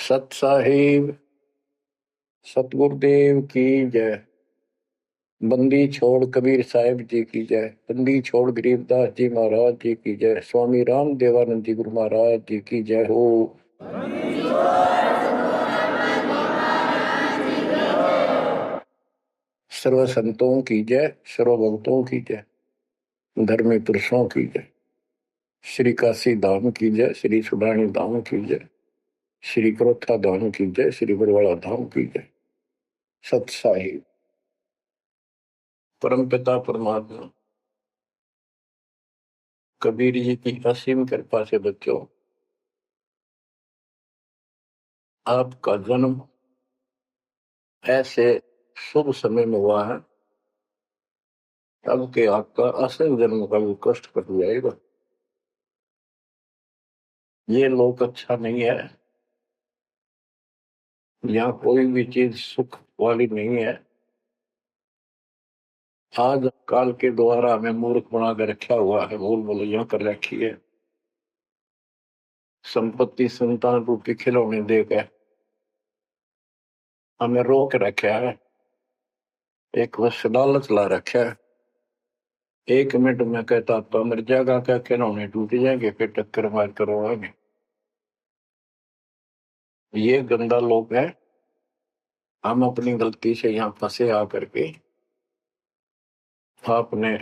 सत साहिब सतगुरुदेव की जय। बंदी छोड़ कबीर साहिब जी की जय। बंदी छोड़ गरीबदास जी महाराज जी की जय। स्वामी राम देवानंद जी गुरु महाराज जी की जय हो। सर्व संतों की जय, सर्व भक्तों की जय, धर्मी पुरुषों की जय। श्री काशी धाम की जय, श्री सुडानी धाम की जय, श्री क्रोथा धाम की जय, श्री बरवाड़ा धाम की जय। सत साहिब परम पिता परमात्मा कबीर जी की असीम कृपा से बच्चों, आपका जन्म ऐसे शुभ समय में हुआ है तब के आपका असल जन्म का भी कष्ट कट जाएगा। ये लोक अच्छा नहीं है, यहाँ कोई भी चीज सुख वाली नहीं है। आज काल के द्वारा हमें मूर्ख बना कर रखा हुआ है, भूल भुलैया कर रखी है। संपत्ति संतान रूपी खिलौने देकर हमें रोक रखा है, एक बस लालच ला रखा है। 1 मिनट में कहता तो मर जाएगा, क्या खिलौने टूट जाएंगे, फिर टक्कर मार करवाएंगे। ये गंदा लोग है। हम अपनी गलती से यहाँ फंसे आकर के आपने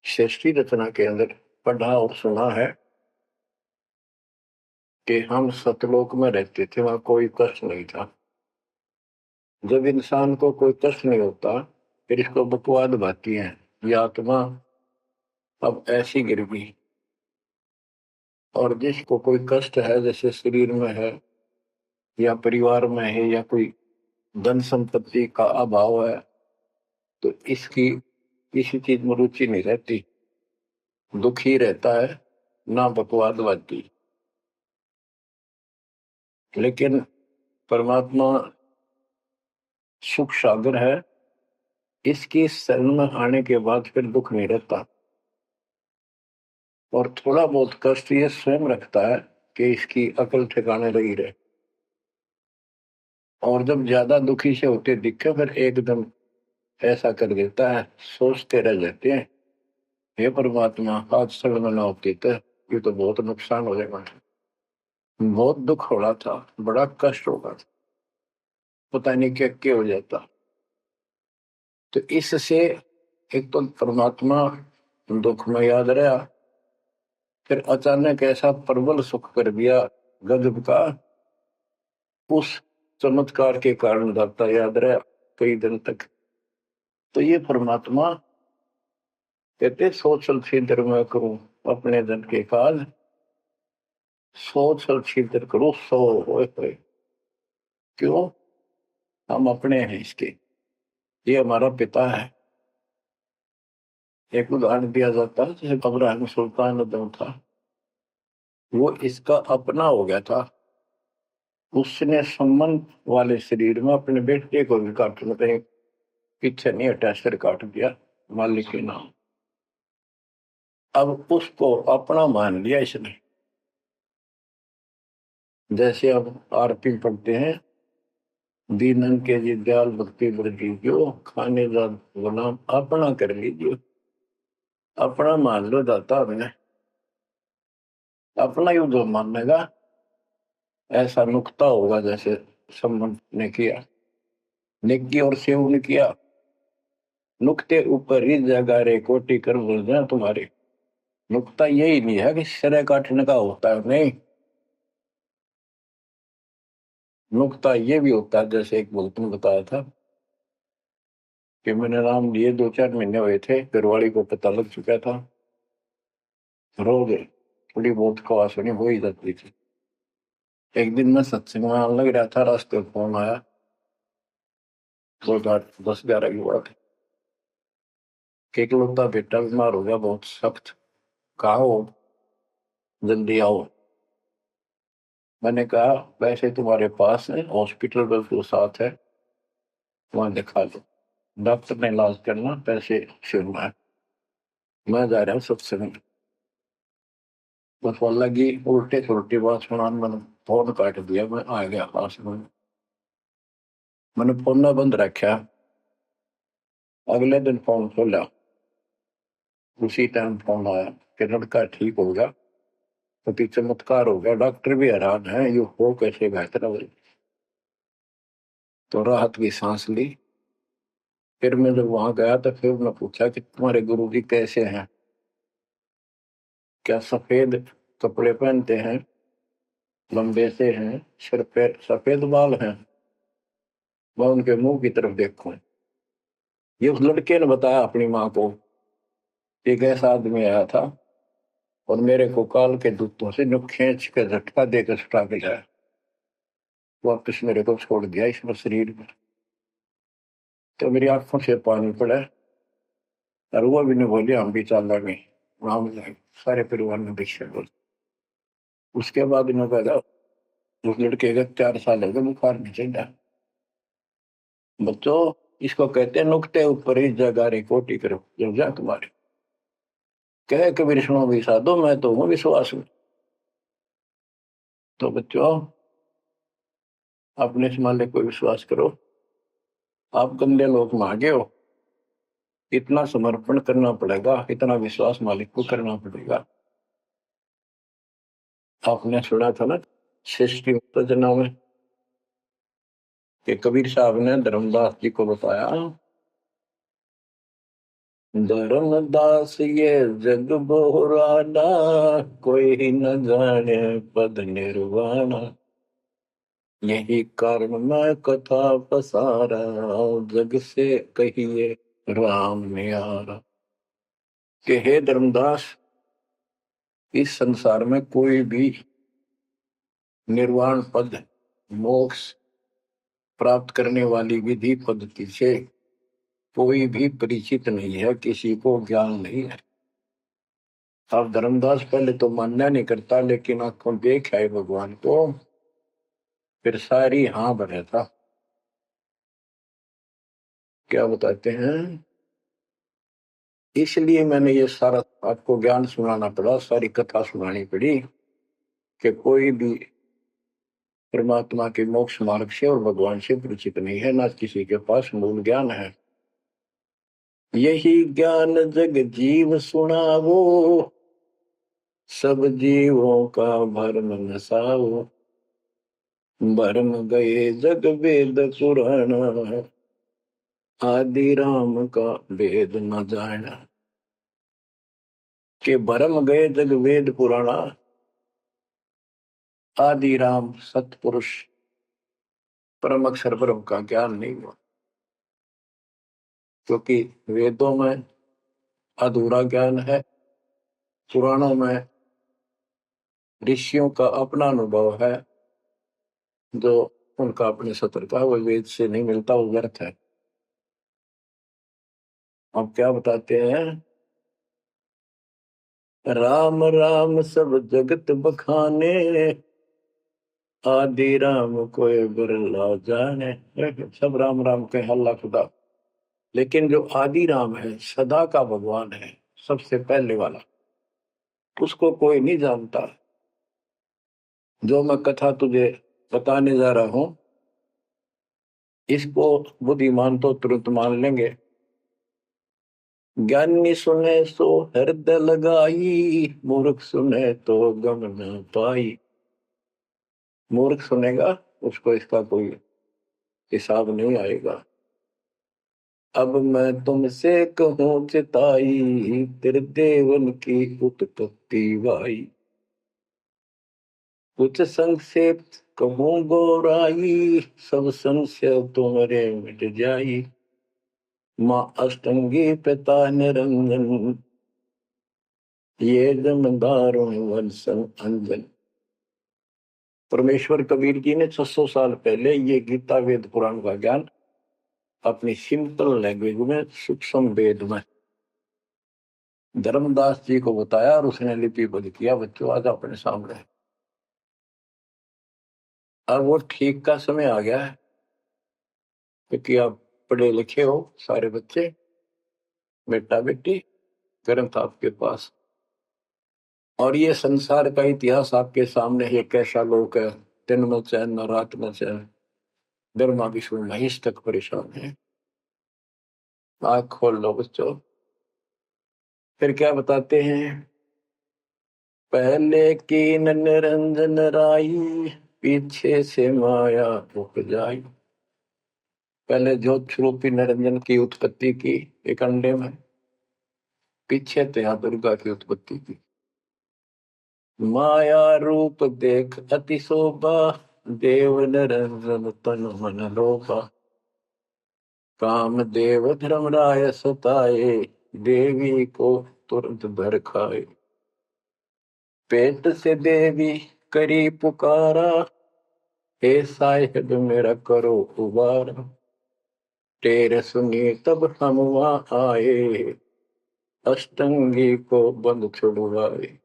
सृष्टि रचना के अंदर पढ़ा और सुना है कि हम सतलोक में रहते थे, वहां कोई कष्ट नहीं था। जब इंसान को कोई कष्ट नहीं होता फिर इसको बकवाद भाती है, ये आत्मा अब ऐसी गिर गई। और जिसको कोई कष्ट है, जैसे शरीर में है या परिवार में है या कोई धन संपत्ति का अभाव है, तो इसकी किसी चीज में रुचि नहीं रहती, दुखी रहता है, ना बकवाद भाती। लेकिन परमात्मा सुख सागर है, इसकी शरण में आने के बाद फिर दुख नहीं रहता। और थोड़ा बहुत कष्ट ये स्वयं रखता है कि इसकी अकल ठिकाने रही रहे। और जब ज्यादा दुखी से होते दिखे फिर एकदम ऐसा कर देता है, सोचते रह जाते हैं, हे परमात्मा आज शरण न होती तो ये तो बहुत नुकसान हो जाएगा, बहुत दुख हो रहा था, बड़ा कष्ट होगा था, पता नहीं क्या हो जाता। तो इससे एक तो परमात्मा दुख में याद रहा, फिर अचानक ऐसा प्रबल सुख कर दिया गजब का, उस चमत्कार के कारण दाता याद रहा कई दिन तक। तो ये परमात्मा कहते सोचल छिद्र में करूं अपने जन के काज, सोचल छिद्र करूं सो होए। क्यों? हम अपने हैं इसके, ये हमारा पिता है। एक उदाहरण दिया जाता है, जैसे अब्राहम सुल्तान अदम था, वो इसका अपना हो गया था। उसने संबंध वाले शरीर में अपने बेटे को भी काटने पे पीछे नहीं हटा, सिर काट दिया मालिक के नाम। अब उसको अपना मान लिया इसने। जैसे अब आरती पढ़ते हैं, दीनन के जी दयाल भक्ति वृद्धि जो खाने जा गुलाम अपना कर लीजिए। अपना मान लो दाता हमने, अपना ही जो मानेगा ऐसा नुकता होगा। जैसे संबंध ने किया, नेकी और सेव ने किया, नुकते ऊपर ही जगह रे कोटि कर बोल जाए तुम्हारे। नुकता यही नहीं है कि सिर काटने का होता है, नहीं, नुकता ये भी होता है। जैसे एक भक्त ने बताया था कि मैंने नाम लिए 2-4 महीने हुए थे, घरवाली को पता लग चुका था, रोज थोड़ी बहुत खवासनी हो ही जाती थी। एक दिन मैं सत्संग में लग रहा था, रास्ते में फोन आया, 10-11 की बात है, कि इकलौता बेटा बीमार हो गया बहुत सख्त, कहा हो, जल्दी आओ। मैंने कहा वैसे तुम्हारे पास है हॉस्पिटल बिल्कुल साथ है, वहां दिखा लो, डॉक्टर ने इलाज करना, पैसे शुरू है, मैं जा रहा हूँ सत्संग। बस वो लगी उल्टे सुलटी बात सुनाने, मैंने फोन काट दिया, मैं आ गया पास में, मैंने फोन ना बंद रखा। अगले दिन फोन खोला, उसी टाइम फोन आया कि लड़का ठीक हो गया, तो चमत्कार हो गया, डॉक्टर भी हैरान है, ये हो कैसे बेहतर हो। तो राहत की सांस ली। फिर मैं जब वहां गया तो फिर मैं पूछा कि तुम्हारे गुरुजी कैसे हैं, क्या सफेद कपड़े पहनते हैं, लंबे से हैं, सिर पे सफेद बाल हैं। मैं उनके मुंह की तरफ देखूं, ये उस लड़के ने बताया अपनी माँ को, एक ऐसा आदमी आया था और मेरे को काल के दूतों से जो खींच के झटका देकर छुटा के लाया, वापिस मेरे को छोड़ दिया इस शरीर में। तो मेरी आंखों से पानी पड़ा और वो भी नहीं बोली हम भी चल रहे वहां जाए, सारे परिवार ने दीक्षा बोल। उसके बाद इन्होंने कहा उस लड़के का 4 साल हो गए, बुखार नहीं चढ़ा। बच्चों, इसको कहते हैं नुकते ऊपर ही जगह रे कोटी करो जब जा तुम्हारे, कहे कबीर सुनो भी साधो मैं तो हूँ विश्वास में। तो बच्चों, अपने इस मालिक को विश्वास करो। आप गंदे लोग मांगे हो, इतना समर्पण करना पड़ेगा, इतना विश्वास मालिक को करना पड़ेगा। आपने सुना था ना सृष्टि उत्तेजना में कि कबीर साहब ने धर्मदास जी को बताया, धर्मदास ये जग बोराना, कोई न जाने पद निर्वाणा, यही कारण मैं कथा पसारा, जग से कहिए राम न्यारा। कि हे धर्मदास, इस संसार में कोई भी निर्वाण पद, मोक्ष प्राप्त करने वाली विधि पद्धति से कोई भी परिचित नहीं है, किसी को ज्ञान नहीं है। अब धर्मदास पहले तो मानना नहीं करता, लेकिन आंखों देख आए भगवान को, फिर सारी हाँ भरे था। क्या बताते हैं, इसलिए मैंने ये सारा आपको ज्ञान सुनाना पड़ा, सारी कथा सुनानी पड़ी कि कोई भी परमात्मा के मोक्ष मार्ग से और भगवान से परिचित नहीं है, ना किसी के पास मूल ज्ञान है। यही ज्ञान जग जीव सुनावो, सब जीवों का भरम नसाओ, भरम गए जग वेद पुराण, आदि राम का वेद न जाना। के भरम गए जग वेद पुराणा, आदि राम सतपुरुष परम अक्षर ब्रह्म का ज्ञान नहीं हुआ, क्योंकि वेदों में अधूरा ज्ञान है, पुराणों में ऋषियों का अपना अनुभव है, जो उनका अपने सत्र का वो वेद से नहीं मिलता, वो व्यर्थ है। अब क्या बताते हैं, राम राम सब जगत बखाने, आदि राम कोई बिरला जाने। सब राम राम के हल्ला खुदा, लेकिन जो आदि राम है, सदा का भगवान है, सबसे पहले वाला, उसको कोई नहीं जानता। जो मैं कथा तुझे बताने जा रहा हूं, इसको बुद्धिमान तो तुरंत मान लेंगे, ज्ञानी सुने सो हृदय लगाई, मूर्ख सुने तो गम न पाई। मूर्ख सुनेगा, उसको इसका कोई हिसाब नहीं आएगा। अब मैं तुमसे कहूं चिताई, तेरे देवन की उत्पत्ति वाई, कुछ संक्षेप कहूं गोराई, सब संशय तुम्हारे मिट जाई। माँ अष्टंगी पिता निरंजन, ये जमदारों वंशन अंजन। परमेश्वर कबीर जी ने 600 साल पहले ये गीता वेद पुराण का ज्ञान अपनी सिंपल लैंग्वेज में, सूक्ष्म वेद में धर्मदास जी को बताया और उसने लिपिबद्ध किया। बच्चों, आज अपने सामने है। अब वो ठीक का समय आ गया है, क्योंकि आप पढ़े लिखे हो सारे बच्चे, बेटा बेटी, ग्रंथ आपके पास, और ये संसार का इतिहास आपके सामने है, कैसा लोक है, दिन में चैन न रात में चैन, ब्रह्मा विष्णु महेश तक परेशान है। आँख खोल लो बच्चों। फिर क्या बताते हैं, पहले कीन निरंजन राई, पीछे से माया उपजाई। पहले ज्योत स्वरूपी निरंजन की उत्पत्ति की एक अंडे में, पीछे तो यहाँ दुर्गा की उत्पत्ति की। माया रूप देख अति शोभा, देव निरंजन तन मन लोभा। काम देव धर्मराय सताए, देवी को तुरंत भर खाए। पेट से देवी करी पुकारा, हे साहिब मेरा करो उबारा। तेरे सुनी तब हम वहां आए, अष्टंगी को बंद छुड़वाए।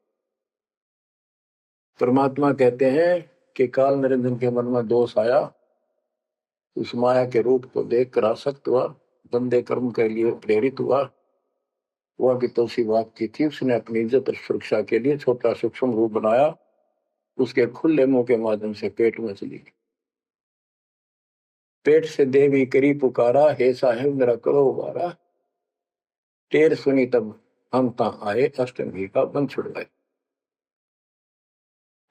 परमात्मा कहते हैं कि काल निरंजन के मन में दोष आया, उस माया के रूप को देखकर आसक्त हुआ, बंदे कर्म के लिए प्रेरित हुआ। वह भी तो उसी बात की थी, उसने अपनी इज्जत और सुरक्षा के लिए छोटा सूक्ष्म रूप बनाया, उसके खुले मुंह के माध्यम से पेट में चली गई। पेट से देवी करी पुकारा, हे साहेब मेरा करो उबारा। टेर सुनी तब हम तहाँ आए, अष्टमी का बंध छुड़वाए।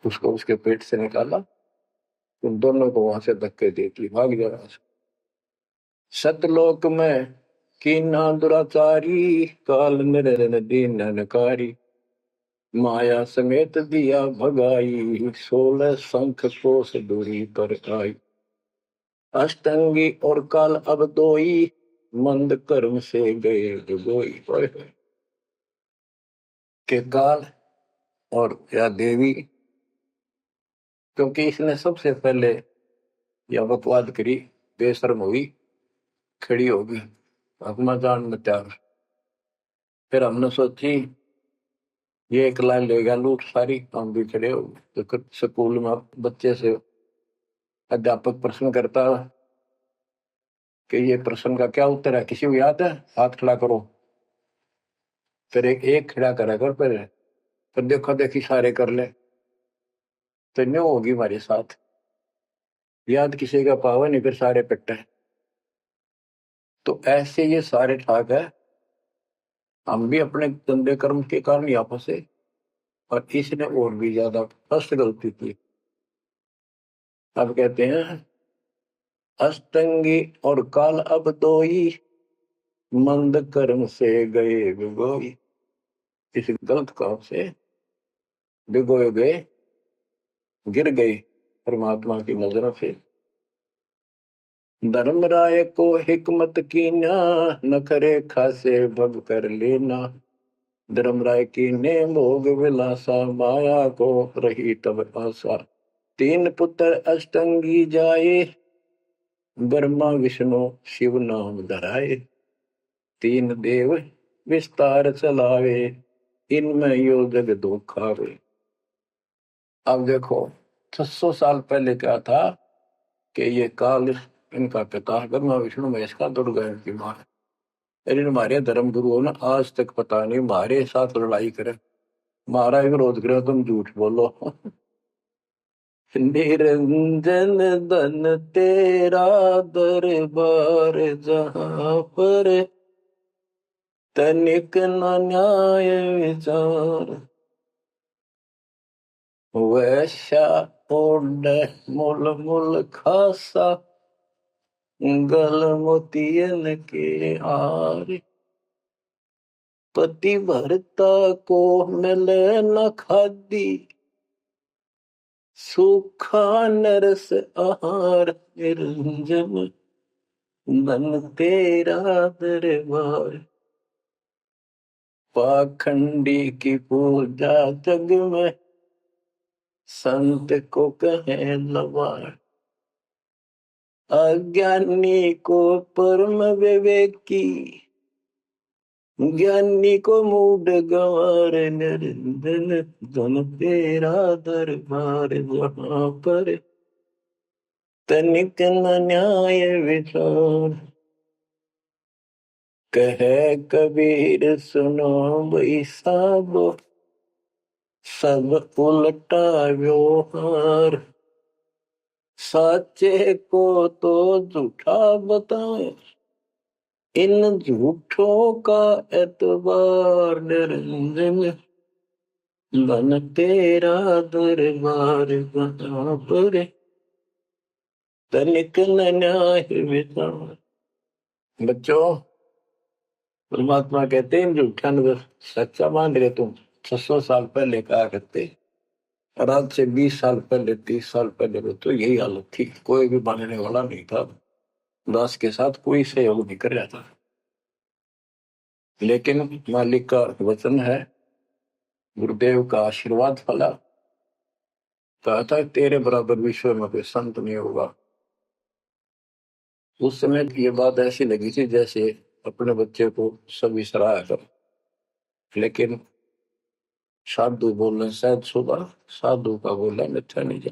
उसको उसके पेट से निकाला, उन दोनों को वहां से धक्के दे दी, भाग जा। सतलोक में कीना दुराचारी, काल निरंजन दीन नकारी। माया समेत दिया भगाई, 16 शंख कोस दूरी पर आई। अष्टंगी और काल अब दोई, मंद कर्म से गए डुबोई। के काल और या देवी, क्योंकि इसने सबसे पहले यह बकवाद करी, बेशर्म हुई, खड़ी होगी अपना जान में त्याग। फिर हमने सोची ये एक लाइन लेगा लूट सारी, हम भी खड़े हो। तो स्कूल में बच्चे से अध्यापक प्रश्न करता कि ये प्रश्न का क्या उत्तर है, किसी को याद है, हाथ खड़ा करो। फिर एक खड़ा करा कर, फिर देखो देखी सारे कर ले, तो न्यू होगी हमारे साथ। याद किसी का पावा नहीं, फिर सारे पिट्टे। तो ऐसे ये सारे ठाक है, हम भी अपने गंदे कर्म के कारण यहाँ फंसे, और इसने और भी ज्यादा फर्स्ट गलती की। अब कहते हैं अष्टंगी और काल अब दोई, मंद कर्म से गए भिगोई। इस गलत काम से भिगोए गए, गिर गए परमात्मा की नजरों से। धर्मराय को हिकमत कीना, न करे खासे भग कर लेना। धर्मराय की ने भोग विलासा, माया को रही तब आशा। 3 पुत्र अष्टंगी जाए, ब्रह्मा विष्णु शिव नाम धराए। 3 देव विस्तार चलावे, इनमें यो जग धोखावे। अब देखो 600 साल पहले क्या था कि ये काल इनका पिता ब्रह्मा विष्णु महेश का दुर्गा की मां है। लेकिन हमारे धर्म गुरुओं ने आज तक पता नहीं हमारे साथ लड़ाई करे, हमारा विरोध करे, तुम झूठ बोलो। निरंजन धन तेरा दरबार, जहां पर तनिक न न्याय विचार। वैश्या ओढ़ मूल मूल खासा, गल मोतियन के हार। पति भरता को मिले न खादी, सूखा नरस आहार। निरंजन धन तेरा दरबार। पाखंडी की पूजा जग में, संत को कहे लवार। अज्ञानी को परम विवेकी, ज्ञानी को मूड गंवार। निरंजन धन तेरा दरबार, जहां पर तनिक न न्याय विचार। कहे कबीर सुनो भाई साहब, सब उल्टा व्यवहार। सच्चे को तो झूठा बताए, इन झूठों का एतबार निरंजन, बन तेरा दरबार बना पर तनिक न न्याय विचार। बच्चों, परमात्मा कहते हैं झूठा नगर सच्चा मान रहे तुम। 600 साल पहले कहा करते, और आज से 20 साल पहले 30 साल पहले तो यही हालत थी, कोई भी मानने वाला नहीं था, दास के साथ कोई सहयोग नहीं कर रहा था। लेकिन मालिक का वचन है, गुरुदेव का आशीर्वाद फला, कहा था तेरे बराबर विश्व में कोई संत नहीं होगा। उस समय ये बात ऐसी लगी थी जैसे अपने बच्चे को सभी सराहा कर। लेकिन साधु बोलने शायद सुबह, साधु का बोलना मिथ्या नहीं जा,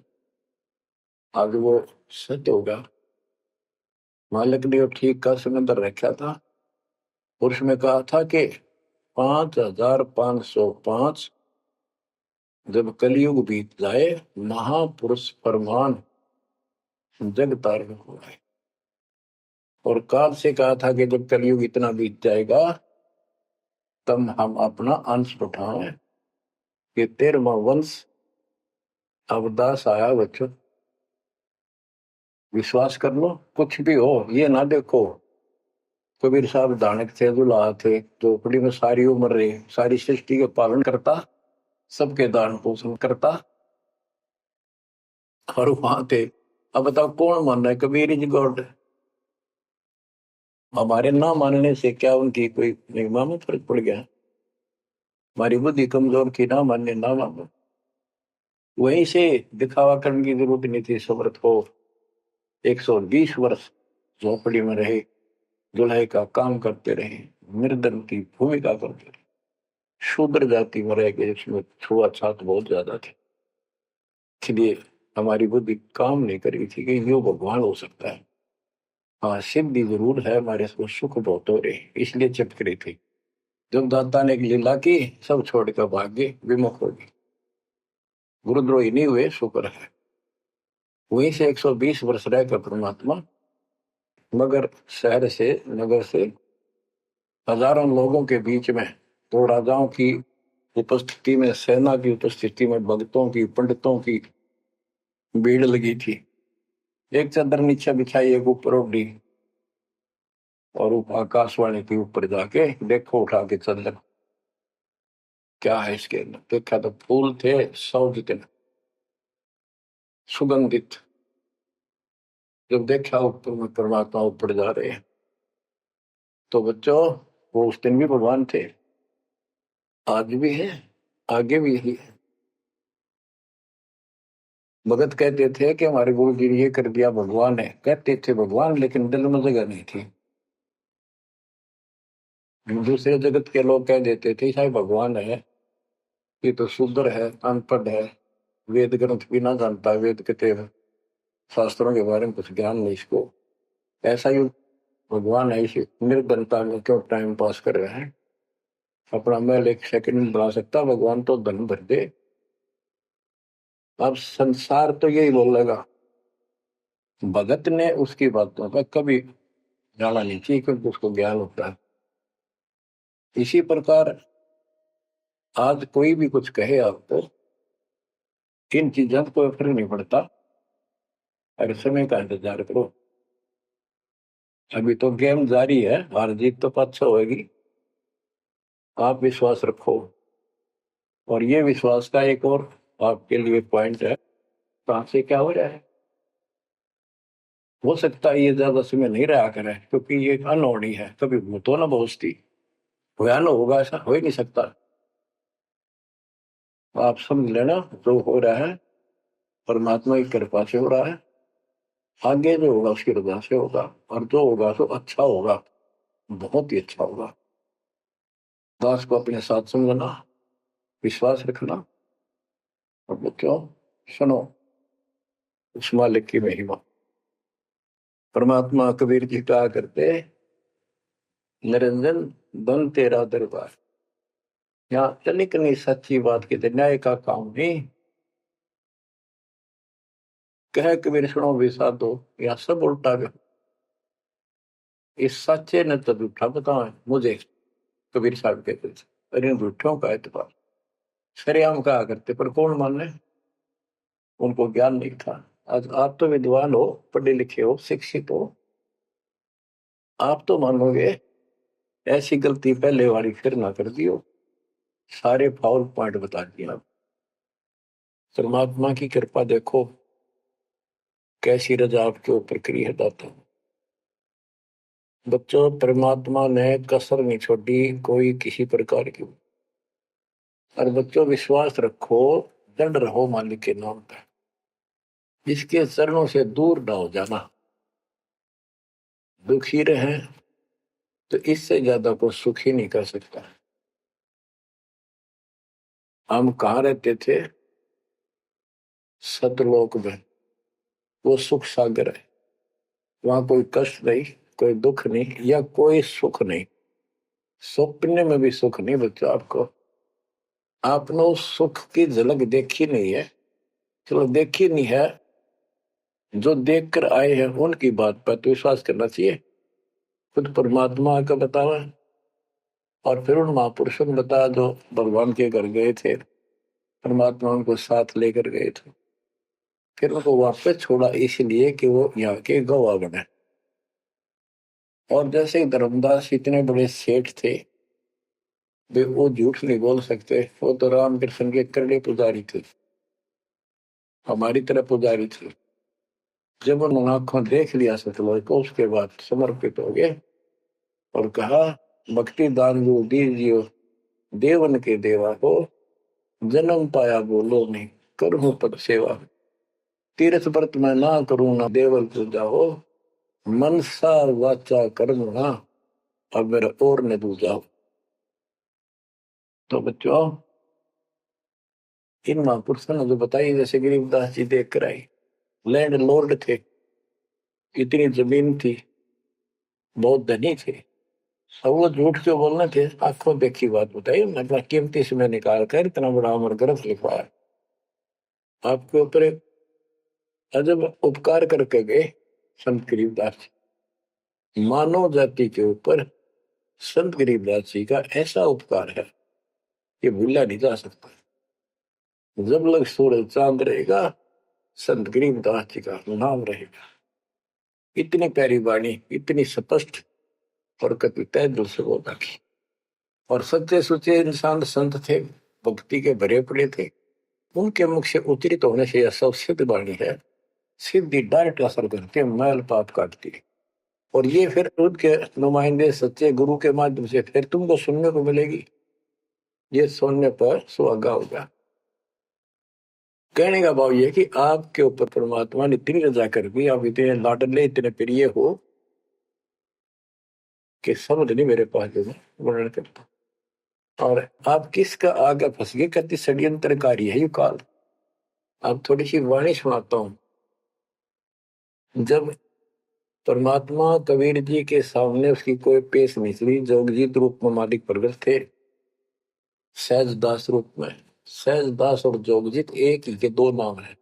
आज वो सत्य होगा। मालिक ने ठीक का सिलेंडर रखा था, और उसमें कहा था कि 5505 जब कलयुग बीत जाए, महापुरुष फरमान जग तारण हो जाए। और काल से कहा था कि जब कलयुग इतना बीत जाएगा, तब हम अपना अंश उठाएं कि 13वां वंश अवदास आया। बच्चों, विश्वास कर लो, कुछ भी हो ये ना देखो। कबीर साहब दानक थे, दुल्हा थे, झोपड़ी में सारी उम्र रहे, सारी सृष्टि के पालन करता, सबके दान पोषण करता, और वहां थे। अब बताओ कौन मान रहा है कबीर इज गॉड? हमारे ना मानने से क्या उनकी कोई महिमा में फर्क पड़ गया? हमारी बुद्धि कमजोर की, ना मानने ना मानो। वहीं से दिखावा करने की जरूरत नहीं थी। समर्थ हो 120 वर्ष झोपड़ी में रहे, दुल्हे का काम करते रहे, निर्धन की भूमिका करते रहे, शूद्र जाति में रह गए, इसमें छुआछूत बहुत ज्यादा थी। इसलिए हमारी बुद्धि काम नहीं कर रही थी कि यो भगवान हो सकता है। हाँ, सिद्धि जरूर है, हमारे को सुख बहुत हो रहे, इसलिए चिपक रही थी। जब दाता ने एक लीला की, सब छोड़कर भाग गए, विमुख हो गए, गुरुद्रोही नहीं हुए, शुक्र है। वहीं से 120 वर्ष रहकर परमात्मा मगर शहर से, नगर से हजारों लोगों के बीच में, तो राजाओं की उपस्थिति में, सेना की उपस्थिति में, भक्तों की, पंडितों की भीड़ लगी थी। एक चादर नीचे बिछाई, एक ऊपर ओढ़ी, और आकाशवाणी के ऊपर जाके देखो उठा के चादर, क्या है इसके अंदर? देखा तो फूल थे 100 जितने, सुगंधित। जब देखा ऊपर में परमात्मा ऊपर जा रहे हैं, तो बच्चों वो उस दिन भी भगवान थे, आज भी है, आगे भी ही है। भगत कहते थे कि हमारे गुरु जी ने ये कर दिया, भगवान है। कहते थे भगवान, लेकिन दिल में जगह नहीं थी। दूसरे जगत के लोग कह देते थे शायद भगवान है, ये तो शूद्र है, अनपढ़ है, वेद ग्रंथ भी ना जानता, वेद के शास्त्रों के बारे में कुछ ज्ञान नहीं इसको, ऐसा ही भगवान है, इसी निर्धनता में क्यों टाइम पास कर रहे हैं? अपना महल एक सेकंड में बना सकता भगवान, तो धन भर दे। अब संसार तो यही बोलेगा। भगत ने उसकी बातों पर कभी जाना नहीं चाहिए, क्योंकि उसको ज्ञान होता है। इसी प्रकार आज कोई भी कुछ कहे आपको, इन चीजों को कोई फर्क नहीं पड़ता, अगर समय का इंतजार करो। अभी तो गेम जारी है, हार जीत तो पाछा होगी। आप विश्वास रखो। और ये विश्वास का एक और आपके लिए पॉइंट है, कहां से क्या हो रहा है। हो सकता है ये ज्यादा समय नहीं रहा करे, क्योंकि ये अनहोनी है, कभी तो ना पहुंचती, भयान होगा ऐसा हो ही नहीं सकता। आप समझ लेना, जो हो रहा है परमात्मा की कृपा से हो रहा है, आगे जो होगा उसकी रजा से होगा, और जो होगा तो अच्छा होगा, बहुत ही अच्छा होगा। दास को अपने साथ समझना, विश्वास रखना, और बच्चों सुनो उस मालिक की महिमा। परमात्मा कबीर जी कहा करते, निरंजन बन तेरा दरबार। यहाँ तनिक नहीं, सच्ची बात की न्याय का काम नहीं, कह कबीर सुनो विसा दो, या सब उल्टा गया। इस सच्चे ने तो झूठा बताओ मुझे, कबीर साहब कहते थे, अरे झूठों का एतबार सरेआम कहा करते, पर कौन माने, उनको ज्ञान नहीं था। आज आप तो विद्वान हो, पढ़े लिखे हो, शिक्षित हो, आप तो मानोगे ऐसी गलती पहले वाली फिर ना कर दियो। सारे फाउल पॉइंट बता दिए आप। परमात्मा की कृपा देखो कैसी रजा आपके ऊपर करी है दाता। बच्चों, परमात्मा ने कसर नहीं छोड़ी कोई किसी प्रकार की। और बच्चों विश्वास रखो, दंड रहो मालिक के नाम पर, इसके चरणों से दूर ना हो जाना। दुखी रहे तो इससे ज्यादा को सुखी नहीं कर सकता। हम कहाँ रहते थे? सतलोक में। वो सुख सागर है, वहां कोई कष्ट नहीं, कोई दुख नहीं, या कोई सुख नहीं। स्वप्न में भी सुख नहीं बच्चों आपको। आपने उस सुख की झलक देखी नहीं है, चलो देखी नहीं है, जो देख कर आए हैं उनकी बात पर तो विश्वास करना चाहिए। खुद परमात्मा का बतावा, और फिर उन महापुरुषों ने बताया जो भगवान के घर गए थे, परमात्मा उनको साथ लेकर गए थे, फिर उनको वापस छोड़ा इसलिए कि वो यहाँ के गवाह बने। और जैसे धर्मदास इतने बड़े सेठ थे, वे वो झूठ नहीं बोल सकते, वो तो रामकृष्ण के करड़े पुजारी थे, हमारी तरह पुजारी थे। जब उन्होंने आंखों देख लिया सतलोक को, उसके बाद समर्पित हो गए और कहा, भक्ति दान जो दीजियो देवन के देवा को, जन्म पाया बोलो नहीं करूं पद सेवा। तीर्थ व्रत में ना करूं ना देवल पूजा हो, मनसा वाचा कर्म ना अब मेरा और न दूजा हो। तो बच्चों, इन महापुरुषों ने जो बताई, जैसे गरीबदास जी देख कर आई, लैंड लॉर्ड थे, इतनी जमीन थी, बहुत धनी थे, अब वो झूठ क्यों बोलने थे? आंखों देखी बात बताई, मतलब कीमती समय निकाल कर इतना बड़ा अमर ग्रंथ लिखवाया। आपके ऊपर एक अजब उपकार करके गए संत गरीबदास जी। मानव जाति के ऊपर संत गरीबदास जी का ऐसा उपकार है कि भूला नहीं जा सकता। जब लग सूरज चांद रहेगा, संत गरीबदास जी का नाम रहेगा। इतनी प्यारी वाणी, इतनी स्पष्ट और कति तय दिल से बोला की। और सच्चे सुचे इंसान संत थे, भक्ति के भरे पड़े थे, उनके मुख से उच्चरित होने से यह सब सिद्ध वाणी है, सिद्धि डायरेक्ट असर करती है, मैल पाप काटती है। और ये फिर उनके नुमाइंदे सच्चे गुरु के माध्यम से फिर तुमको सुनने को मिलेगी। ये सुनने पर सुहागा होगा। कहने का भाव ये कि आपके ऊपर परमात्मा ने इतनी रजा कर दी, आप इतने लाडले इतने प्रिय हो कि समझ नहीं मेरे पास जो वर्णन करता। और आप किसका आगे फंस गए, कहती षड्यंत्रकारी है ये काल। आप थोड़ी सी वाणी सुनाता हूं। जब परमात्मा कबीर जी के सामने उसकी कोई पेश नहीं चली, जोगजीत रूप में मालिक प्रगट थे, सहज दास रूप में। सहज दास और जोगजीत एक ही के दो नाम है।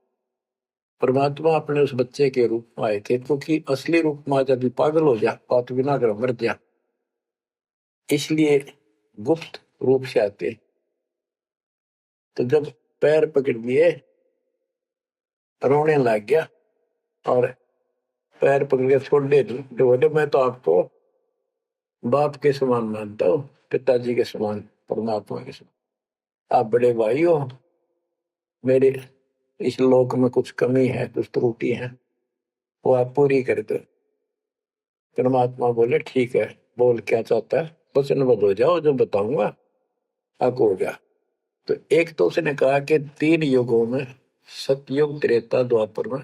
परमात्मा अपने उस बच्चे के रूप में आए थे, क्योंकि असली रूप में जब पागल हो जा, बात बिना कर मर जा, इसलिए गुप्त रूप से आते। तो जब पैर पकड़ लिए, रोने लग गया और पैर पकड़ के छोड़ दे, बोले मैं तो आपको बाप के समान मानता हूँ, पिताजी के समान, परमात्मा के समान। आप बड़े भाई हो, मेरे इस लोक में कुछ कमी है, कुछ त्रुटि है, वो आप पूरी कर दो। परमात्मा बोले ठीक है, बोल क्या चाहता है, वचनबद्ध हो जाओ, जो बताऊंगा हक हो गया। तो एक तो उसने कहा कि 3 युगों में, सतयुग त्रेता द्वापर में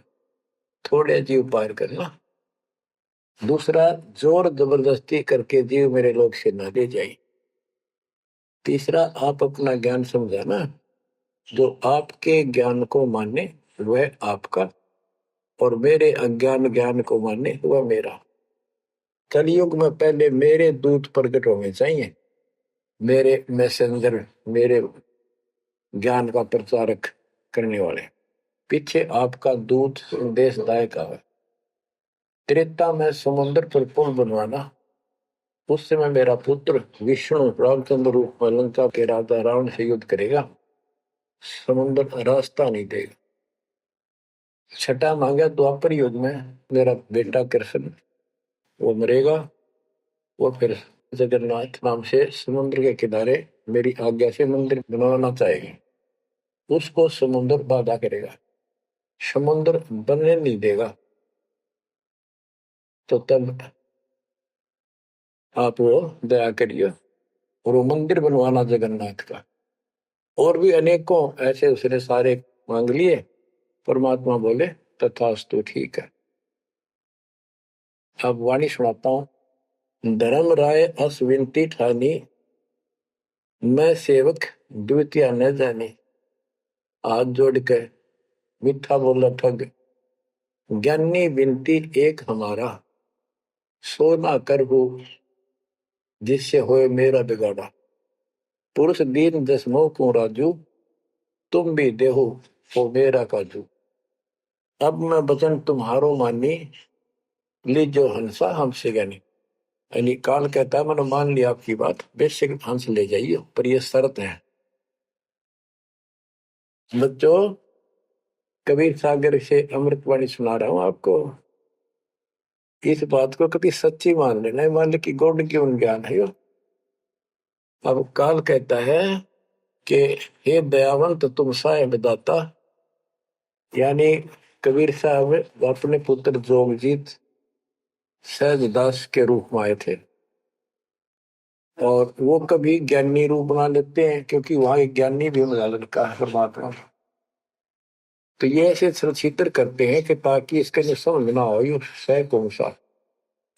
थोड़े जीव पार करना। दूसरा, जोर जबरदस्ती करके जीव मेरे लोग से न ले जाए। तीसरा, आप अपना ज्ञान समझाना, जो आपके ज्ञान को माने वह आपका, और मेरे अज्ञान ज्ञान को माने वह मेरा। कलयुग में पहले मेरे दूत प्रकट होने चाहिए, मेरे मैसेंजर, मेरे ज्ञान का प्रचारक करने वाले। पीछे आपका दूत संदेशदायक आवे। त्रेता में समुद्र पर पुल बनवाना। उस समय मेरा पुत्र विष्णु रामचंद्र रूप में लंका के राजा रावण से युद्ध करेगा। समुद्र रास्ता नहीं देगा। छठा मांगा द्वापर युग में मेरा बेटा कृष्ण वो मरेगा। वो फिर जगन्नाथ नाम से समुद्र के किनारे मेरी आज्ञा से मंदिर बनवाना चाहेगी। उसको समुद्र बाधा करेगा, समुद्र बनने नहीं देगा। तो तब आप वो दया करिए और वो मंदिर बनवाना जगन्नाथ का। और भी अनेकों ऐसे उसने सारे मांग लिए। परमात्मा बोले तथास्तु, ठीक है। अब वाणी सुनाता हूं। धर्म राय अस विनती ठानी, मैं सेवक द्वितीय न जानी। हाथ जोड़ के मीठा बोला ठग, ज्ञानी विनती एक हमारा। सो ना कर हो जिससे होए मेरा बिगाड़ा। पुरुष दीन दस मोह को राजू, तुम भी देहो हो मेरा काजू। अब मैं वचन तुम्हारो मानी, लीजो हंसा हमसे ज्ञानी। यानी काल कहता है मैंने मान लिया आपकी बात, बेशक हंस ले जाइए, पर ये शर्त है। बच्चों, कबीर सागर से अमृतवाणी सुना रहा हूं आपको। इस बात को कभी सच्ची मान लेना, मान ले कि गौड़ क्यों ज्ञान है यो। अब काल कहता है कि हे दयावंत तुम साहेब दाता, यानी कबीर साहब अपने पुत्र जोगजीत सहजदास के रूप में आए थे। और वो कभी ज्ञानी रूप बना लेते हैं क्योंकि वहां एक ज्ञानी भी बना लड़का है परमात्मा। तो ये ऐसे छीतर करते हैं कि ताकि इसका जो समझ ना हो, ये सह कौन सा,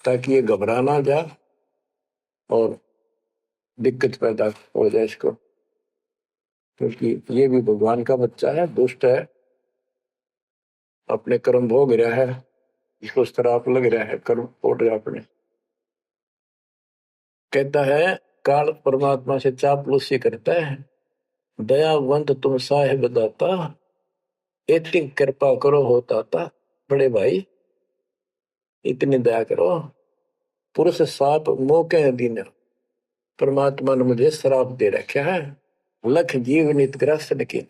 ताकि ये घबरा ना जाए और दिक्कत पैदा हो जाए इसको। क्योंकि ये भी भगवान का बच्चा है, दुष्ट है, अपने कर्म भोग रहा है, इसको श्राप लग रहा है, कर्म फोड़ रहा अपने। कहता है काल परमात्मा से चापलूसी करता है, दयावंत तुम साहेब दाता, इतनी कृपा करो होता था बड़े भाई, इतनी दया करो। पुरुष साप मोह के अधीन, परमात्मा ने मुझे श्राप दे रखा है। लख जीव नित ग्रस्त लेकिन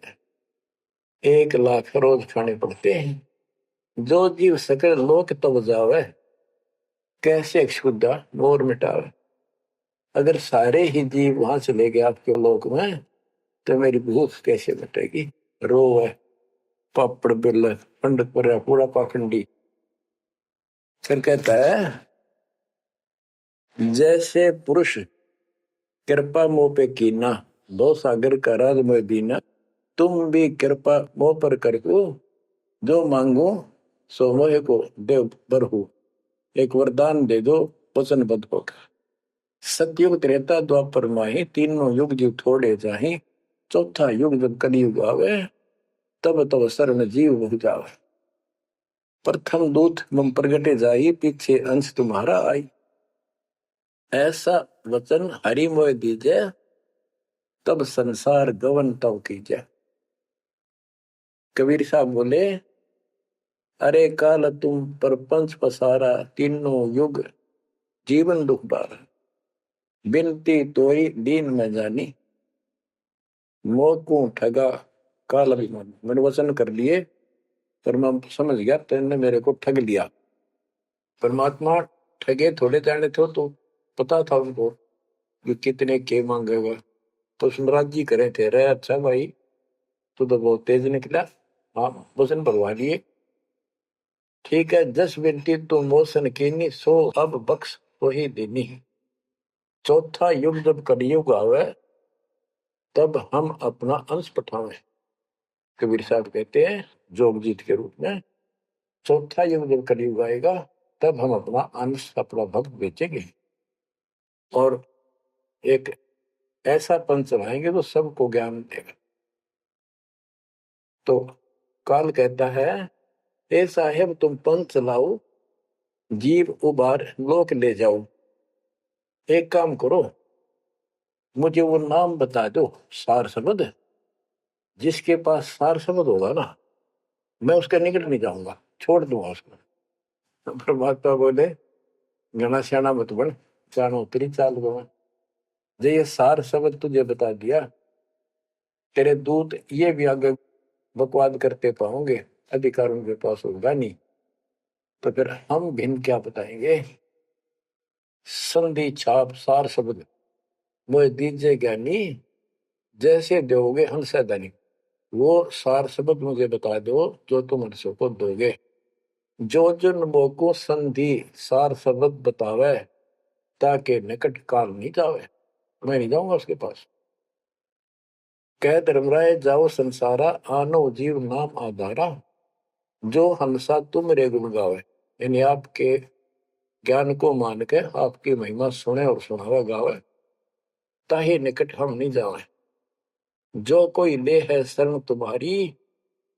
1 लाख रोज खाने पड़ते हैं। जो जीव सकल लोक तब जावे, कैसे क्षुदा मोर मिटावे। अगर सारे ही जीव वहां चले गए आपके लोक में, तो मेरी भूख कैसे मिटेगी। रोवे पापड़ बिल पंडित पर पूरा पाखंडी। फिर कहता है जैसे पुरुष कृपा मोह पे कीना, दो सागर का राज में दीना। तुम भी कृपा मोह पर करको, जो मांगो सो मोह को देव बरहु। एक वरदान दे दो वचनबद्ध होकर। सतयुग त्रेता द्वापर माही, तीनों युग जीव थोड़े जाही। चौथा युग जब कलयुग आवे, तब तब शरण जीव हो जावे। प्रथम दूत मम प्रगटे जाई, पीछे अंश तुम्हारा आई। ऐसा वचन हरि मोह दीजे, तब संसार गवन तव कीजे। कबीर साहब बोले अरे काल तुम परपंच पसारा, तीनों युग जीवन दुख बारा। बिनती तोई दीन में जानी, मोह को ठगा काल अभिमानी। मैंने वचन कर लिए पर मैं समझ गया तेने मेरे को ठग लिया। परमात्मा ठगे थोड़े जाने थे, तो पता था उनको कि कितने के मांगेगा। तो सुनराज जी करे थे, रे अच्छा भाई तू तो बहुत तेज निकला, हाँ वचन भरवा लिए। ठीक है, 10 बिनती तू मोसन कीनी, सो अब बख्श वही देनी। चौथा युग जब कलयुग आवे, तब हम अपना अंश पठावे। कबीर साहब कहते हैं जोगजीत के रूप में, चौथा युग जब कलयुग आएगा, तब हम अपना अंश अपना भक्त बेचेंगे और एक ऐसा पंथ चलाएंगे तो सबको ज्ञान देगा। तो काल कहता है ए साहेब तुम पंथ चलाओ, जीव उबार लोक ले जाओ। एक काम करो, मुझे वो नाम बता दो सार शब्द, जिसके पास सार शब्द होगा ना, मैं उसके निकट नहीं जाऊंगा, छोड़ दूंगा उसको। तो परमात्मा बोले घना श्याणा मत बन, जानो तेरी चाल को मैं। जो ये सार शब्द तुझे बता दिया, तेरे दूत ये भी आगे बकवाद करते पाओगे, अधिकार उनके पास होगा नहीं। तो फिर हम भिन्न क्या बताएंगे? संधि छाप सार शब्द मोह दीजिए ज्ञानी, जैसे दोगे हंस धनी। वो सार शब्द मुझे बता दो जो तुम हंसों को दोगे। जो जन मोको संधि सार शब्द बतावे, ताके निकट काल नहीं जावे। मैं नहीं जाऊंगा उसके पास। कह धर्मराय जाओ संसारा, आनो जीव नाम आधारा। जो हंसा तुम रे गुण गावे, यानी आपके ज्ञान को मान के आपकी महिमा सुने और सुनावे गावे, ताही निकट हम नहीं जावे। जो कोई ले है शरण तुम्हारी,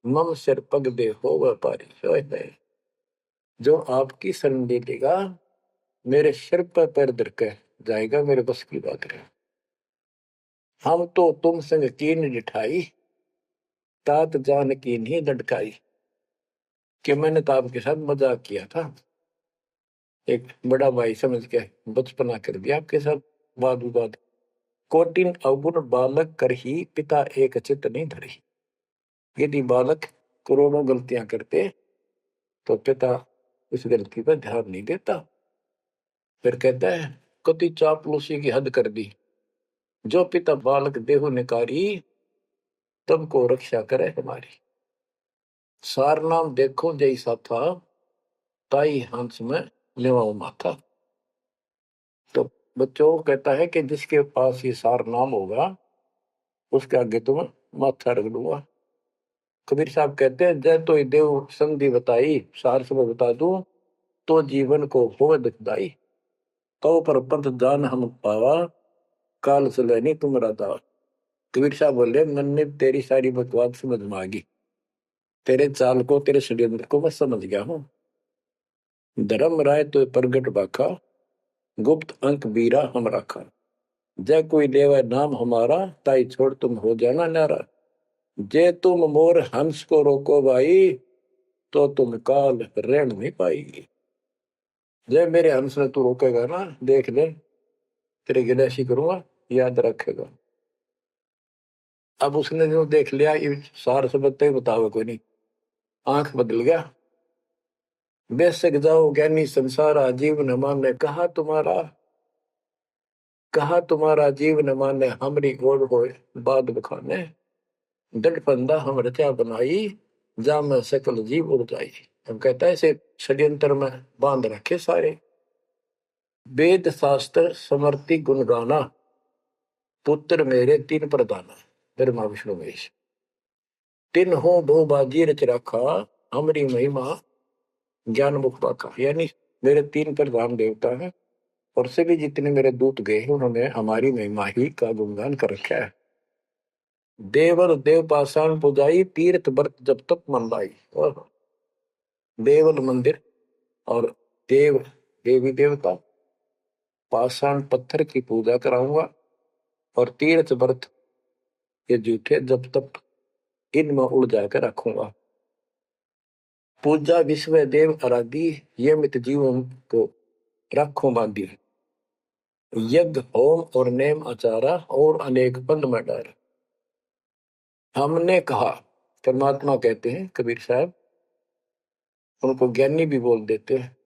मम सिर पग दे हो व्यापारी। जो आपकी शरण ले लेगा, मेरे सिर पर पैर धर के जाएगा, मेरे बस की बात है। हम तो तुम संग कीन जिठाई, तात जान की नहीं लटकाई। कि मैंने तो आपके साथ मजाक किया था, एक बड़ा भाई समझ के बचपना कर दिया आपके साथ, वाद विवाद। कोटिन अवगुण बालक कर ही, पिता एक चित नहीं धरी। यदि बालक करोड़ों गलतियां करते तो पिता उस गलती पर ध्यान नहीं देता। फिर कहता है कति चापलूसी की हद कर दी, जो पिता बालक देहु निकारी, तब को रक्षा करे हमारी। सार नाम देखो जैसा था, ताई हंस में लेवाओ माथा। तो बच्चों कहता है कि जिसके पास ये सार नाम होगा, उसके आगे तुम माथा रख दूंगा। कबीर साहब कहते हैं जय तो देव संधि बताई, सार सब बता दूं, तो जीवन को हो दुखदाई। तो पर पंथ जान हम पावा, काल चले नहीं तुम दावा। कबीर साहब बोले मन ने तेरी सारी बकवास समझ में आ गई, तेरे चाल को तेरे षड्यंत्र को मैं समझ गया हूँ। धर्म राय तो प्रगट बाखा, गुप्त अंक बीरा हम रखा। जय कोई लेवा नाम हमारा, ताई छोड़ तुम हो जाना नारा। जे तुम मोर हंस को रोको भाई, तो तुम काल रेण नहीं पाएगी। जय मेरे हंस ने तू रोकेगा ना, देख ले तेरे गिलासी करूंगा, याद रखेगा। अब उसने जो देख लिया, ये सार शब्द तो बताओ कोई नहीं, आंख बदल गया। बेशक जाओ ज्ञानी संसारा, जीव न माने कहा तुम्हारा जीव न माने, हमरी गोड़ होए बाद बखाने। दृढ़ फंदा हम रचा बनाई, जा में सकल जीव उड़ जाई। हम कहता है इसे षड्यंत्र में बांध रखे सारे। वेद शास्त्र समर्ति गुण गाना, पुत्र मेरे तीन प्रधाना। ब्रह्मा विष्णु महेश तीन हो बहु बाजी रच रखा, हमारी महिमा ज्ञान मुख पाका। यानी मेरे तीन प्रधान देवता हैं, और से भी जितने मेरे दूत गए हैं, उन्होंने हमारी महिमा ही का गुणगान कर रखा है। देवल देव पाषाण पुजाई, तीर्थ व्रत जब तक मन लाई। और देवल मंदिर और देव देवी देवता, पाषाण पत्थर की पूजा कराऊंगा, और तीर्थ व्रत ये जूठे जब तक इनमें उड़ जाकर रखूंगा। पूजा विश्व देव आराधी, ये मित जीवों को रखो बांधी। यज्ञ होम और नेम आचारा, और अनेक पंथ में डर। हमने कहा, परमात्मा कहते हैं कबीर साहब, उनको ज्ञानी भी बोल देते हैं।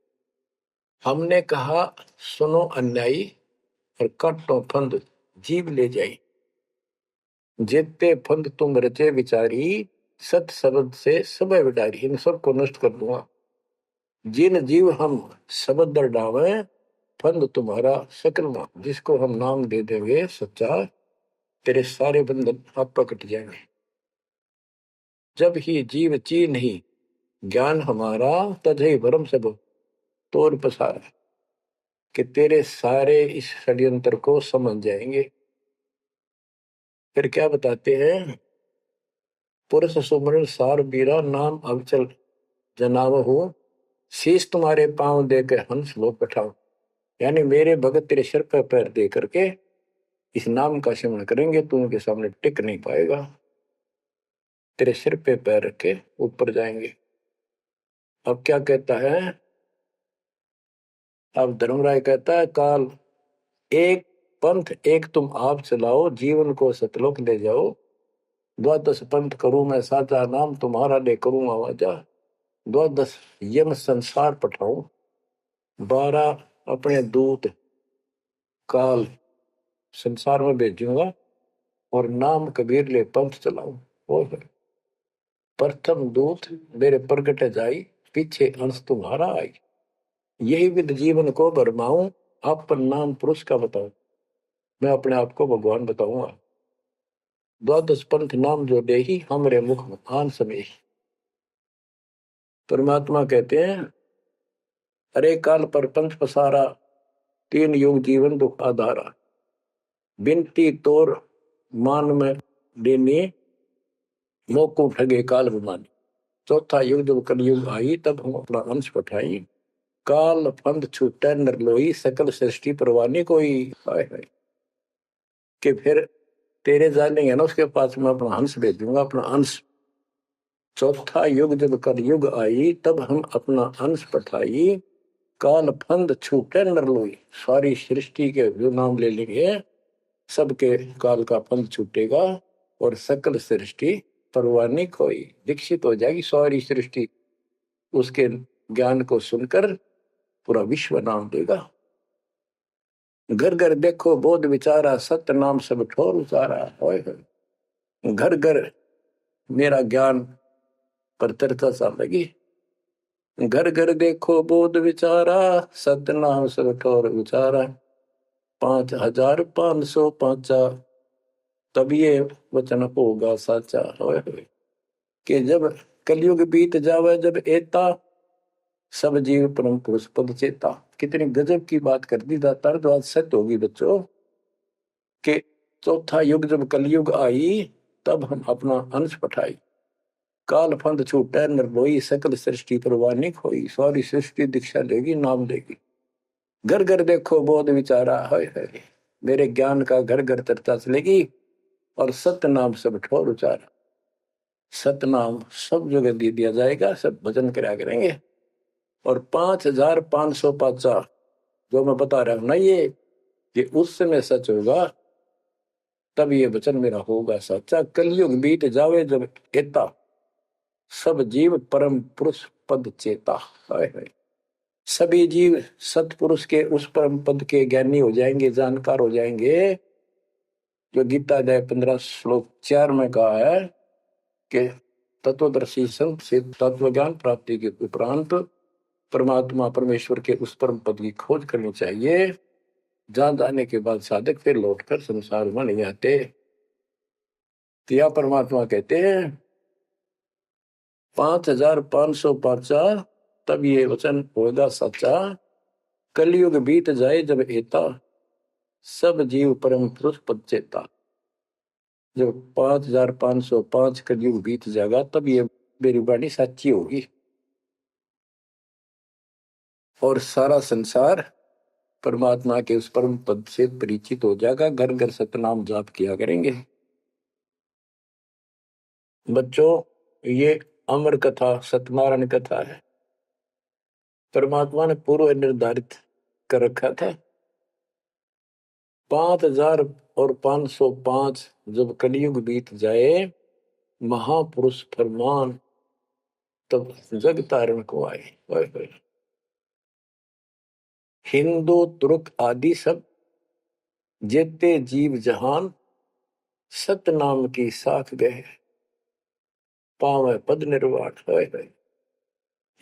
हमने कहा सुनो अन्यायी, और काटो फंद जीव ले जाई। जेते फंद तुम रचे विचारी, सत शब्द से सब विडारी। इन सबको नष्ट कर दूंगा। जिन जीव हम शब्द डावे, फंद तुम्हारा सकल नाम। जिसको हम नाम दे देंगे सच्चा, तेरे सारे बंधन आप पर कट जाएंगे। जब ही जीव ची नहीं ज्ञान हमारा, तजहि भरम सब तोर पसारा। कि तेरे सारे इस षड्यंत्र को समझ जाएंगे। फिर क्या बताते हैं? पुरुष सुमरण सार बीरा, नाम अवचल जनाव हो। शीश तुम्हारे पांव दे के हंस लो बैठाओ। यानी मेरे भगत तेरे सिर पर पैर दे करके इस नाम का सिमरण करेंगे, तू उनके सामने टिक नहीं पाएगा। तेरे सिर पे पैर रख के ऊपर जाएंगे। अब क्या कहता है, अब धर्मराय कहता है, काल एक पंथ एक तुम आप चलाओ, जीवन को सतलोक ले जाओ। द्वादश पंथ करूं मैं साचा, नाम तुम्हारा ले करूं आवाजा। द्वादश यम संसार पठाऊं, 12 अपने दूत काल संसार में भेजूंगा, और नाम कबीर ले पंथ चलाऊं। और प्रथम दूत मेरे प्रगट जाई, पीछे अंश तुम्हारा आई। यही विध जीवन को भरमाऊं, अपन नाम पुरुष का बताऊं। मैं अपने आप को भगवान बताऊंगा। द्वादश पंथ नाम जो दे ही, हमरे मुख आन समय। परमात्मा कहते हैं, अरे काल पर पंथ पसारा, 3 युग जीवन दुख आधारा। बिनती तोर मान में देनी, मोको ठगे काल विमानी। चौथा युग जब कलयुग आई, तब हम अपना अंश पठाई। काल फंद छूटे नर लोई, सकल सृष्टि परवानी कोई। हाय हाय, कि फिर तेरे जानेंगे ना उसके पास मैं अपना हंस भेजूंगा, अपना अंश। चौथा युग जब कलयुग आई, तब हम अपना अंश पठाई। काल फंद छूटे नर लोई, सारी सृष्टि के जो नाम ले लेंगे, सबके काल का फंद छूटेगा, और सकल सृष्टि परवानी खोई, दीक्षित हो जाएगी सारी सृष्टि। उसके ज्ञान को सुनकर पूरा विश्व नाम देगा। घर घर देखो बोध विचारा, सत्य नाम सब ठोर उचारा। होय होय, घर घर मेरा ज्ञान पर चर्चा चल लगी। घर घर देखो बोध विचारा, सत्य नाम सब ठोर उचारा। 5505 तब ये वचन होगा साचा। होय होय, कि जब कलयुग बीत जावे, जब एता सब जीव परम पुरुष पद चेता। कितनी गजब की बात कर दी दातार, जो आज सत्य होगी बच्चों। कि चौथा युग जब कलयुग आई, तब हम अपना अंश पठाई। काल फंद छूटे निर्भोई, सकल सृष्टि परवानी खोई। सारी सृष्टि दीक्षा लेगी, नाम देगी। घर घर देखो बोध विचारा। है मेरे ज्ञान का घर घर चर्चा चलेगी, और सत्य नाम सब ठोर उचारा। सत्य नाम सब जगह दे दिया जाएगा, सब भजन करा करेंगे। और 5505 जो मैं बता रहा हूं ना, ये उस समय सच होगा, तब ये वचन मेरा होगा सच्चा। कलयुग बीत जावे जब एता, सब जीव परम पुरुष पद चेता। हाय हाय, सभी जीव सतपुरुष के उस परम पद के ज्ञानी हो जाएंगे, जानकार हो जाएंगे। जो गीता अध्याय 15 श्लोक 4 में कहा है कि तत्वदर्शी संत से तत्व ज्ञान प्राप्ति के उपरांत परमात्मा परमेश्वर के उस परम पद की खोज करनी चाहिए। जहां जाने के बाद साधक फिर लौटकर संसार में नहीं आते। तो परमात्मा कहते हैं 5505 तब ये वचन होगा सच्चा। कलयुग बीत जाए जब एता, सब जीव परम पुरुष पद चेता। जब 5505 कलयुग बीत जाएगा, तब ये मेरी वाणी सच्ची होगी, और सारा संसार परमात्मा के उस परम पद से परिचित हो जाएगा। घर घर सतनाम जाप किया करेंगे। बच्चों, ये अमर कथा सत्यनारायण कथा है। परमात्मा ने पूर्व निर्धारित कर रखा था। 5505 जब कलयुग बीत जाए, महापुरुष फरमान तब जग तारण को आए। हिंदू तुर्क आदि सब जेते जीव जहान, सतनाम की साख गए, पावे पद निर्वाण।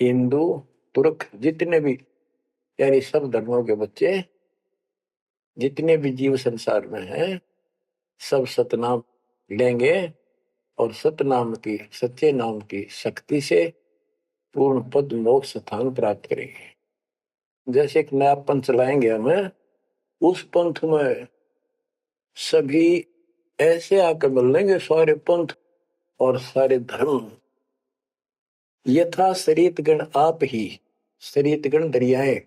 हिंदू तुर्क जितने भी, यानी सब धर्मों के बच्चे, जितने भी जीव संसार में हैं, सब सतनाम लेंगे, और सतनाम की, सच्चे नाम की शक्ति से पूर्ण पद मोक्ष स्थान प्राप्त करेंगे। जैसे एक नया पंथ चलाएंगे हमें, उस पंथ में सभी ऐसे आकर मिल लेंगे, सारे पंथ और सारे धर्म। यथा शरीत गण आप ही, शरीत गण दरियाएं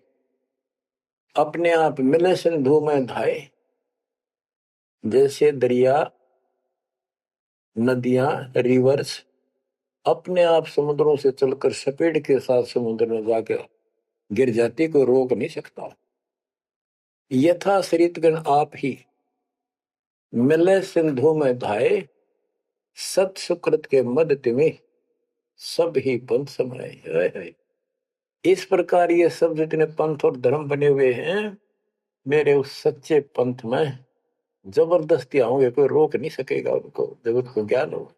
अपने आप मिले सिंधु में धाए। जैसे दरिया, नदियां, रिवर्स अपने आप समुद्रों से चलकर सपेट के साथ समुद्र में जाकर गिर जाती, कोई रोक नहीं सकता। यथा सरितगण आप ही मिले सिंधु में धाये, सत सुकृत के मद तिमि सब ही पंथ समाये। इस प्रकार ये सब जितने पंथ और धर्म बने हुए हैं, मेरे उस सच्चे पंथ में जबरदस्ती आऊंगे, कोई रोक नहीं सकेगा उनको, जगत को ज्ञान हो।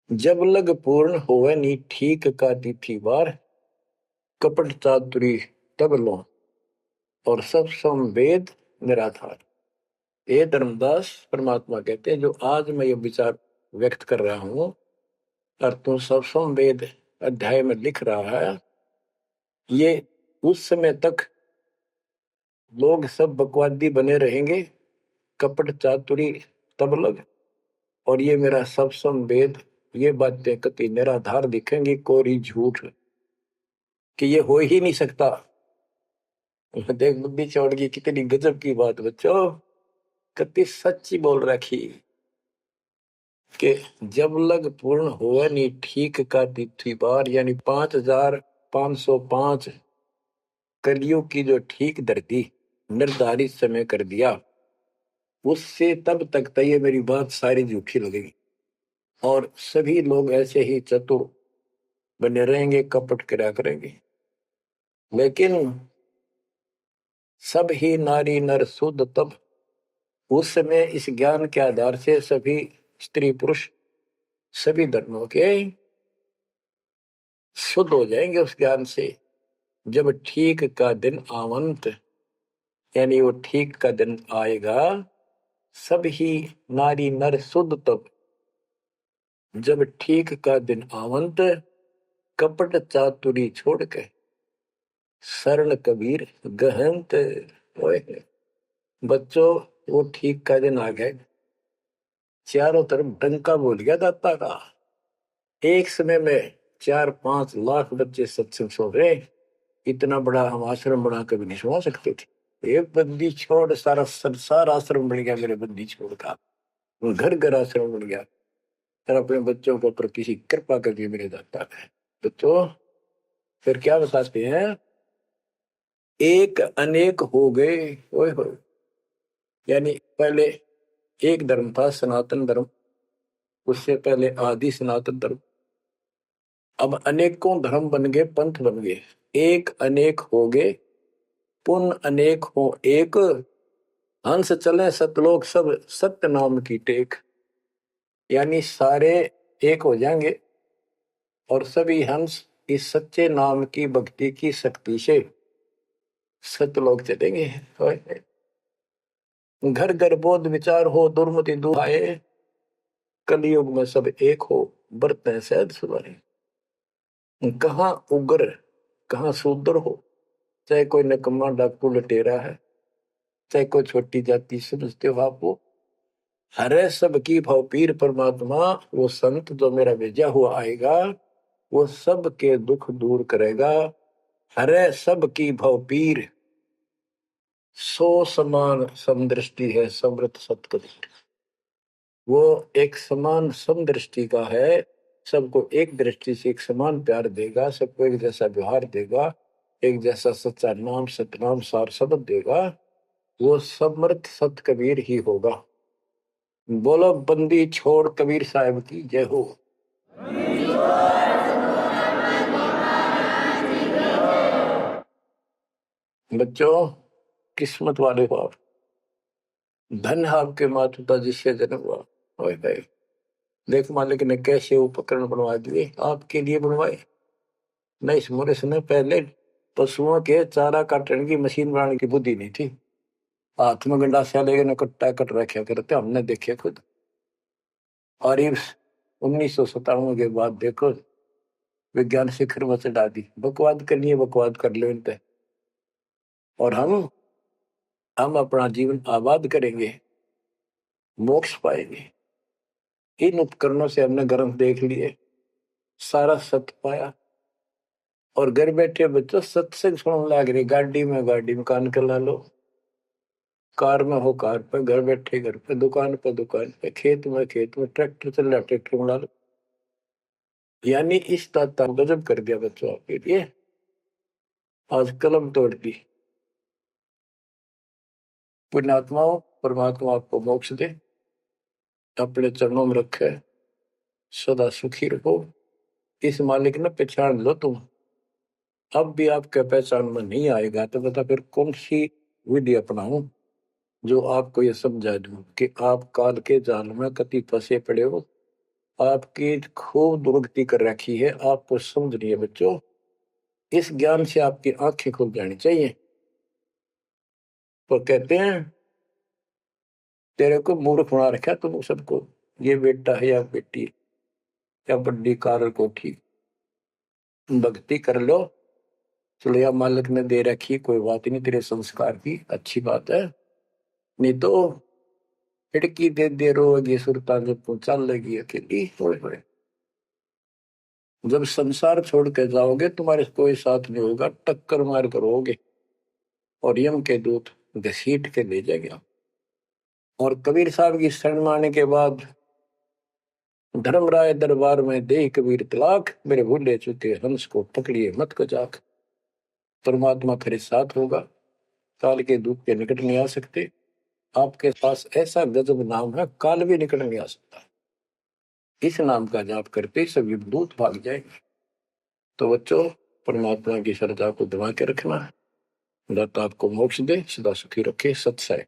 जब लग पूर्ण होवे नी ठीक का तिथि बार, कपट चातुरी तब लो और सब संवेद निराधार। ये धर्मदास परमात्मा कहते हैं, जो आज मैं ये विचार व्यक्त कर रहा हूं और तुम सब संवेद अध्याय में लिख रहा है, ये उस समय तक लोग सब बकवादी बने रहेंगे, कपट चातुरी तबलग, और ये मेरा सब संवेद, ये बातें कति निराधार दिखेंगी, कोरी झूठ, कि ये हो ही नहीं सकता। देख बुद्धि चौड़ की कितनी गजब की बात बच्चों, कति सच्ची बोल रखी कि जब लग पूर्ण हुआ नहीं ठीक का तिथि बार, यानी 5505 कलियुग की जो ठीक धरती निर्धारित समय कर दिया, उससे तब तक तो ये मेरी बात सारी झूठी लगेगी और सभी लोग ऐसे ही चतुर बने रहेंगे, कपट करा करेंगे। लेकिन सब ही नारी नर शुद्ध तब, उस समय इस ज्ञान के आधार से सभी स्त्री पुरुष सभी धर्मों के शुद्ध हो जाएंगे उस ज्ञान से। जब ठीक का दिन आवंत, यानी वो ठीक का दिन आएगा, सब ही नारी नर शुद्ध तब, जब ठीक का दिन आवंत, कपट चातुरी छोड़ के शरण कबीर गहंत। बच्चों, वो ठीक का दिन आ गए, चारों तरफ डंका बोल गया दाता का। एक समय में 4-5 लाख बच्चे सत्संग सुन रहे, इतना बड़ा हम आश्रम बना कभी नहीं सुना सकते थे। एक बंदी छोड़ सारा संसार आश्रम बन गया, मेरे बंदी छोड़ का घर घर आश्रम बन गया, और अपने बच्चों के ऊपर किसी कृपा करके मेरे दाता है। बच्चों फिर क्या बताते हैं, एक अनेक हो गए। ओए होए, यानी पहले एक धर्म था सनातन धर्म, उससे पहले आदि सनातन धर्म, अब अनेकों धर्म बन गए, पंथ बन गए। एक अनेक हो गए, पुण्य अनेक हो एक, हंस चले सतलोक सब सत्य नाम की टेक। यानी सारे एक हो जाएंगे और सभी हंस इस सच्चे नाम की भक्ति की शक्ति से सतलोक चलेंगे। घर घर बोध विचार हो, दुर्मति दुहाए, कलयुग में सब एक हो, बरतें सहज सुधारे। कहाँ उग्र कहाँ शूद्र हो, चाहे कोई नकम्मा डाकू लटेरा है, चाहे कोई छोटी जाति समझते हो आप, वो हरे सबकी भाव पीर परमात्मा, वो संत जो मेरा भेजा हुआ आएगा, वो सबके दुख दूर करेगा। हरे सबकी भाव पीर, सो समान समदृष्टि है समृत सत्कबीर। वो एक समान समदृष्टि का है, सबको एक दृष्टि से एक समान प्यार देगा, सबको एक जैसा व्यवहार देगा, एक जैसा सच्चा नाम सतनाम सार शब्द देगा। वो समर्थ सत कबीर ही होगा। बोलो बंदी छोड़ कबीर साहब की जय हो। बच्चों, किस्मत वाले हो आप, धन आपके माता पिता जिससे जन्म हुआ। ओए भाई, देख मालिक ने कैसे उपकरण बनवा दिए, आपके लिए बनवाए। नहीं, इस मुरस ने पहले पशुओं के चारा काटने की मशीन बनाने की बुद्धि नहीं थी, हाथ में गंडासा लेके न कट्टा कट रखा करते, हमने देखे खुद। और ये 1997 के बाद देखो विज्ञान शिखर में चढ़ा दी, बकवाद करनी है बकवाद कर लो इन पे, और हम अपना जीवन आबाद करेंगे, मोक्ष पाएंगे। इन उपकरणों से हमने ग्रंथ देख लिए, सारा सत्य पाया, और घर बैठे बच्चों सत्संग सुनने लग रही, गाड़ी में कान कर ला लो, कार में हो कार पे, घर बैठे घर पे, दुकान पे, खेत में ट्रैक्टर चल रहा ट्रैक्टर में ला लो। यानी इस दाता ने गजब कर दिया बच्चों आपके लिए, आज कलम तोड़ दी। पुण्यात्माओं, परमात्मा आपको मोक्ष दे, अपने चरणों में रखे, सदा सुखी रहो। इस मालिक ने पहचान लो तुम। अब भी आपके पहचान में नहीं आएगा तो बता फिर कौन सी विधि अपनाऊं जो आपको ये समझा दूं कि आप काल के जाल में कति फंसे पड़े हो। आपकी खूब दुर्गति कर रखी है, आपको समझ रही है बच्चों। इस ज्ञान से आपकी आंखें खुल जानी चाहिए। तो कहते हैं तेरे को मूर्ख बना रखा तुम सबको, ये बेटा है या बेटी या बड़ी कार कोठी, भक्ति कर लो। चलो या मालिक ने दे रखी, कोई बात नहीं, तेरे संस्कार की अच्छी बात है। नहीं तो खिड़की दे दे रोगी सुरता जब चल लगी अकेली। थोड़े जब संसार छोड़ के जाओगे तुम्हारे कोई साथ नहीं होगा, टक्कर मार कर रहोगे और यम के दूत घसीट के ले जाएगा। और कबीर साहब की शरण आने के बाद धर्मराय दरबार में दे कबीर तलाक, मेरे भूले चुके हंस को पकड़िए मत को जाक। परमात्मा खरे साथ होगा, काल के दूत के निकट नहीं आ सकते। आपके पास ऐसा गजब नाम है, काल भी निकट नहीं आ सकता। इस नाम का जाप करते सभी दूत भाग जाएंगे। तो बच्चों, परमात्मा की श्रद्धा को दबा के रखना है। दाता आपको मोक्ष दे, सदा सुखी रखे। सत्सय।